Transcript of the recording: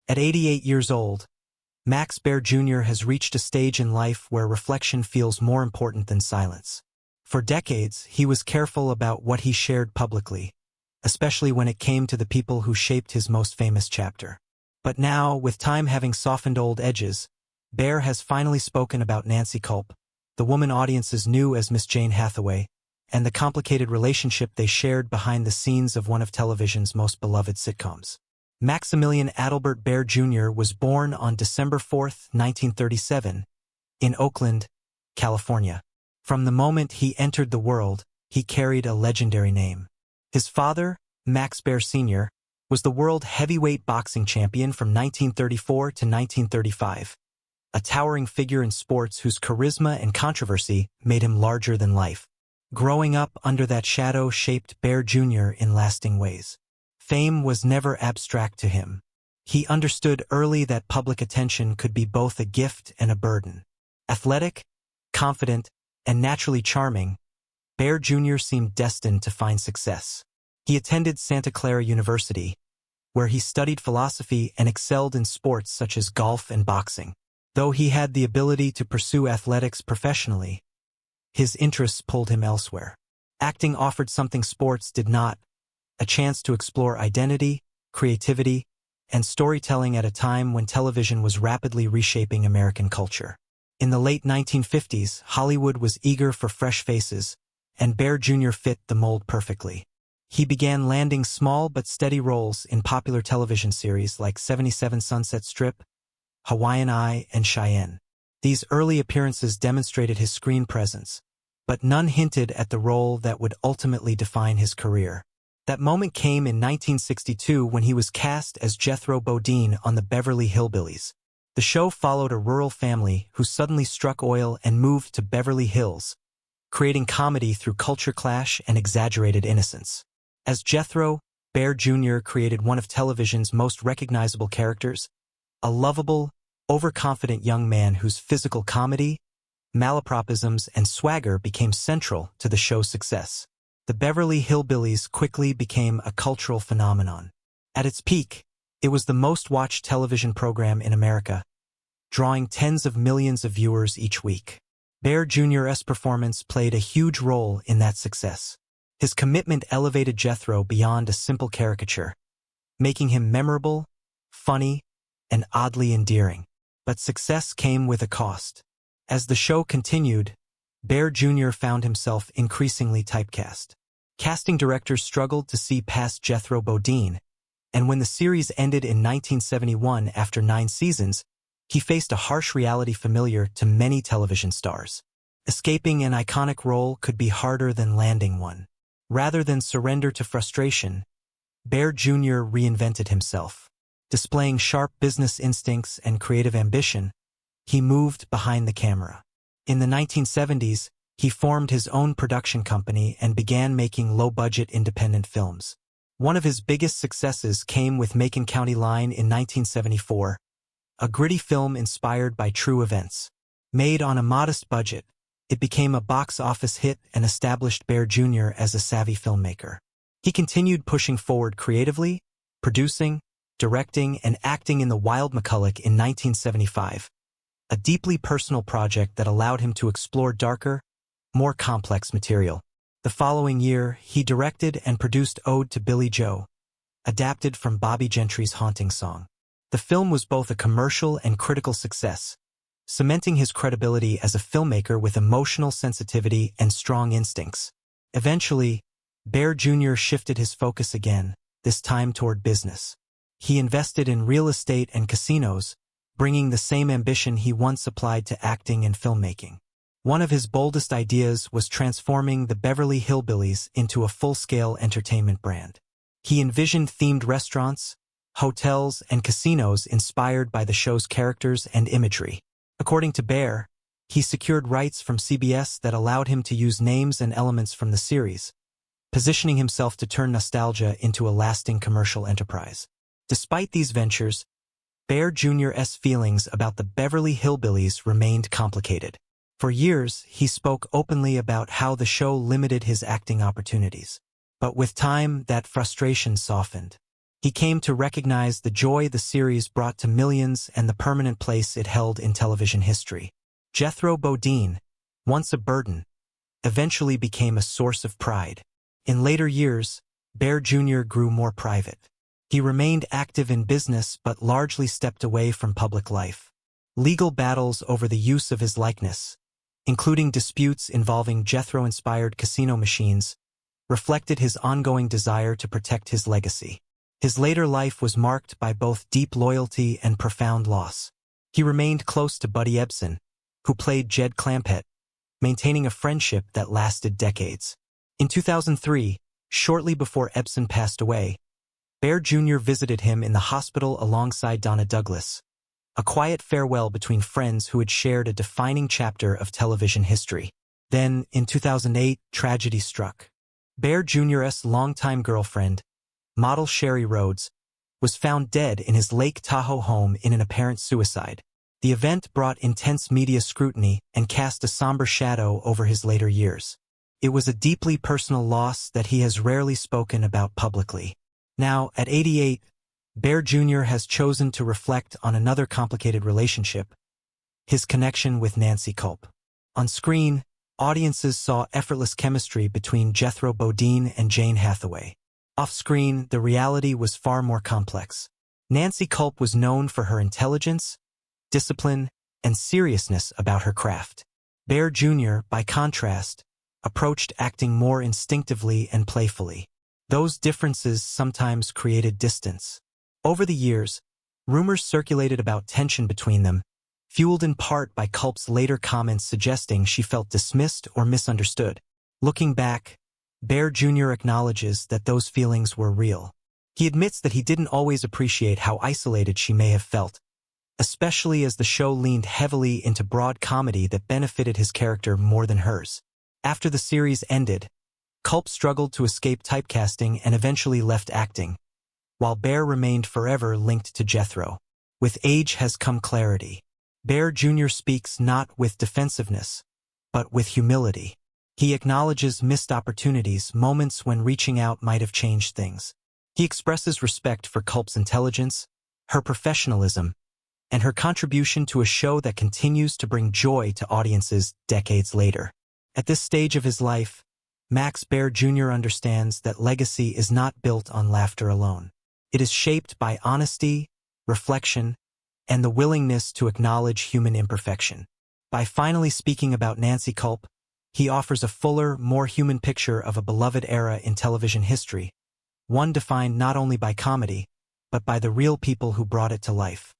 At 88 years old, Max Baer Jr. has reached a stage in life where reflection feels more important than silence. For decades, he was careful about what he shared publicly, especially when it came to the people who shaped his most famous chapter. But now, with time having softened old edges, Baer has finally spoken about Nancy Culp, the woman audiences knew as Miss Jane Hathaway, and the complicated relationship they shared behind the scenes of one of television's most beloved sitcoms. Maximilian Adalbert Baer Jr. was born on December 4, 1937, in Oakland, California. From the moment he entered the world, he carried a legendary name. His father, Max Baer Sr., was the world heavyweight boxing champion from 1934 to 1935, a towering figure in sports whose charisma and controversy made him larger than life. Growing up under that shadow shaped Baer Jr. in lasting ways. Fame was never abstract to him. He understood early that public attention could be both a gift and a burden. Athletic, confident, and naturally charming, Baer Jr. seemed destined to find success. He attended Santa Clara University, where he studied philosophy and excelled in sports such as golf and boxing. Though he had the ability to pursue athletics professionally, his interests pulled him elsewhere. Acting offered something sports did not, a chance to explore identity, creativity, and storytelling at a time when television was rapidly reshaping American culture. In the late 1950s, Hollywood was eager for fresh faces, and Baer Jr. fit the mold perfectly. He began landing small but steady roles in popular television series like 77 Sunset Strip, Hawaiian Eye, and Cheyenne. These early appearances demonstrated his screen presence, but none hinted at the role that would ultimately define his career. That moment came in 1962 when he was cast as Jethro Bodine on the Beverly Hillbillies. The show followed a rural family who suddenly struck oil and moved to Beverly Hills, creating comedy through culture clash and exaggerated innocence. As Jethro, Baer Jr. created one of television's most recognizable characters, a lovable, overconfident young man whose physical comedy, malapropisms, and swagger became central to the show's success. The Beverly Hillbillies quickly became a cultural phenomenon. At its peak, it was the most-watched television program in America, drawing tens of millions of viewers each week. Baer Jr.'s performance played a huge role in that success. His commitment elevated Jethro beyond a simple caricature, making him memorable, funny, and oddly endearing. But success came with a cost. As the show continued, Baer Jr. found himself increasingly typecast. Casting directors struggled to see past Jethro Bodine, and when the series ended in 1971 after 9 seasons, he faced a harsh reality familiar to many television stars. Escaping an iconic role could be harder than landing one. Rather than surrender to frustration, Baer Jr. reinvented himself. Displaying sharp business instincts and creative ambition, he moved behind the camera. In the 1970s, he formed his own production company and began making low-budget independent films. One of his biggest successes came with Macon County Line in 1974, a gritty film inspired by true events. Made on a modest budget, it became a box office hit and established Baer Jr. as a savvy filmmaker. He continued pushing forward creatively, producing, directing, and acting in The Wild McCulloch in 1975. A deeply personal project that allowed him to explore darker, more complex material. The following year, he directed and produced Ode to Billie Joe, adapted from Bobby Gentry's haunting song. The film was both a commercial and critical success, cementing his credibility as a filmmaker with emotional sensitivity and strong instincts. Eventually, Baer Jr. shifted his focus again, this time toward business. He invested in real estate and casinos, bringing the same ambition he once applied to acting and filmmaking. One of his boldest ideas was transforming the Beverly Hillbillies into a full-scale entertainment brand. He envisioned themed restaurants, hotels, and casinos inspired by the show's characters and imagery. According to Baer, he secured rights from CBS that allowed him to use names and elements from the series, positioning himself to turn nostalgia into a lasting commercial enterprise. Despite these ventures, Baer Jr.'s feelings about the Beverly Hillbillies remained complicated. For years, he spoke openly about how the show limited his acting opportunities. But with time, that frustration softened. He came to recognize the joy the series brought to millions and the permanent place it held in television history. Jethro Bodine, once a burden, eventually became a source of pride. In later years, Baer Jr. grew more private. He remained active in business but largely stepped away from public life. Legal battles over the use of his likeness, including disputes involving Jethro-inspired casino machines, reflected his ongoing desire to protect his legacy. His later life was marked by both deep loyalty and profound loss. He remained close to Buddy Ebsen, who played Jed Clampett, maintaining a friendship that lasted decades. In 2003, shortly before Ebsen passed away, Baer Jr. visited him in the hospital alongside Donna Douglas, a quiet farewell between friends who had shared a defining chapter of television history. Then, in 2008, tragedy struck. Baer Jr.'s longtime girlfriend, model Sherry Rhodes, was found dead in his Lake Tahoe home in an apparent suicide. The event brought intense media scrutiny and cast a somber shadow over his later years. It was a deeply personal loss that he has rarely spoken about publicly. Now, at 88, Baer Jr. has chosen to reflect on another complicated relationship, his connection with Nancy Culp. On screen, audiences saw effortless chemistry between Jethro Bodine and Jane Hathaway. Off-screen, the reality was far more complex. Nancy Culp was known for her intelligence, discipline, and seriousness about her craft. Baer Jr., by contrast, approached acting more instinctively and playfully. Those differences sometimes created distance. Over the years, rumors circulated about tension between them, fueled in part by Culp's later comments suggesting she felt dismissed or misunderstood. Looking back, Baer Jr. acknowledges that those feelings were real. He admits that he didn't always appreciate how isolated she may have felt, especially as the show leaned heavily into broad comedy that benefited his character more than hers. After the series ended, Culp struggled to escape typecasting and eventually left acting, while Baer remained forever linked to Jethro. With age has come clarity. Baer Jr. speaks not with defensiveness, but with humility. He acknowledges missed opportunities, moments when reaching out might have changed things. He expresses respect for Culp's intelligence, her professionalism, and her contribution to a show that continues to bring joy to audiences decades later. At this stage of his life, Max Baer Jr. understands that legacy is not built on laughter alone. It is shaped by honesty, reflection, and the willingness to acknowledge human imperfection. By finally speaking about Nancy Culp, he offers a fuller, more human picture of a beloved era in television history, one defined not only by comedy, but by the real people who brought it to life.